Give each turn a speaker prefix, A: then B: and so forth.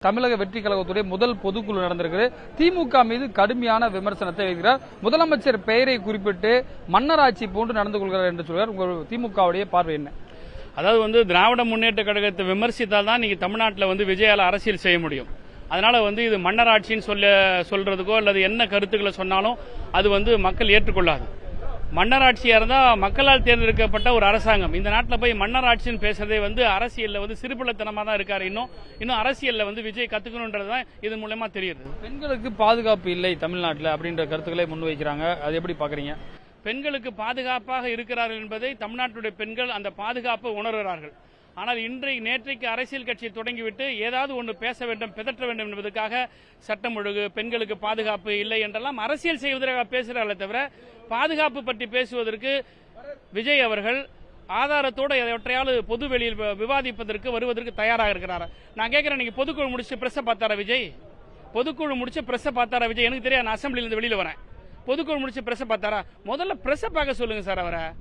A: தமிழக வெற்றி கழகத்துடைய முதல் பொதுக்குழு நடந்திருக்கு. திமுக மீது கடுமையான விமர்சனத்தை வைக்கிறார். முதலமைச்சர் பெயரை குறிப்பிட்டு மன்னராட்சி போன்று நடந்து கொள்கிறார் என்று சொல்கிறார். உங்கள் திமுகவுடைய பார்வை என்ன?
B: அதாவது திராவிட முன்னேற்ற கழகத்தை விமர்சித்தால் தான் நீங்க தமிழ்நாட்டில் விஜயால அரசியல் செய்ய முடியும். அதனால இது மன்னராட்சின்னு சொல்றதுக்கோ அல்லது என்ன கருத்துக்களை சொன்னாலும் அது மக்கள் ஏற்றுக்கொள்ளாது. மன்னராட்சியா இருந்தா மக்களால் தேர்ந்தெடுக்கப்பட்ட ஒரு அரசாங்கம் இந்த நாட்டில் போய் மன்னராட்சின்னு பேசுறதே அரசியல்ல சிறுபிள்ளைத்தனமா தான் இருக்காரு. இன்னும் அரசியல்ல விஜய் கத்துக்கணும்ன்றதுதான் இதன் மூலமா தெரியுது.
A: பெண்களுக்கு பாதுகாப்பு இல்லை தமிழ்நாட்டில் அப்படின்ற கருத்துக்களை முன்வைக்கிறாங்க. அது எப்படி பாக்குறீங்க?
B: பெண்களுக்கு பாதுகாப்பாக இருக்கிறார்கள் என்பதை தமிழ்நாட்டுடைய பெண்கள் அந்த பாதுகாப்பை உணர்கிறார்கள். ஆனால் நேற்றைக்கு அரசியல் கட்சியை தொடங்கிவிட்டு ஏதாவது ஒன்று பேச வேண்டும், பிதற்ற வேண்டும் என்பதற்காக சட்டம் ஒழுங்கு, பெண்களுக்கு பாதுகாப்பு இல்லை என்றெல்லாம் அரசியல் செய்வதற்காக பேசுகிறார்களே தவிர பாதுகாப்பு பற்றி பேசுவதற்கு விஜய் அவர்கள் ஆதாரத்தோடு எவற்றையாவது பொது வெளியில் விவாதிப்பதற்கு வருவதற்கு தயாராக இருக்கிறார். நான் கேட்கிறேன், நீங்க பொதுக்குழு முடிச்சு பிரஸ் பார்த்தாரா விஜய்? பொதுக்குழு முடிச்சு பிரஸ் பார்த்தாரா விஜய்? எனக்கு தெரியாது, நான் அசம்பிளியிலிருந்து வெளியில வரேன். பொதுக்குழு முடிச்சு பிரஸ் பார்த்தாரா? முதல்ல பிரஸ் பார்க்க சொல்லுங்க சார் அவரை.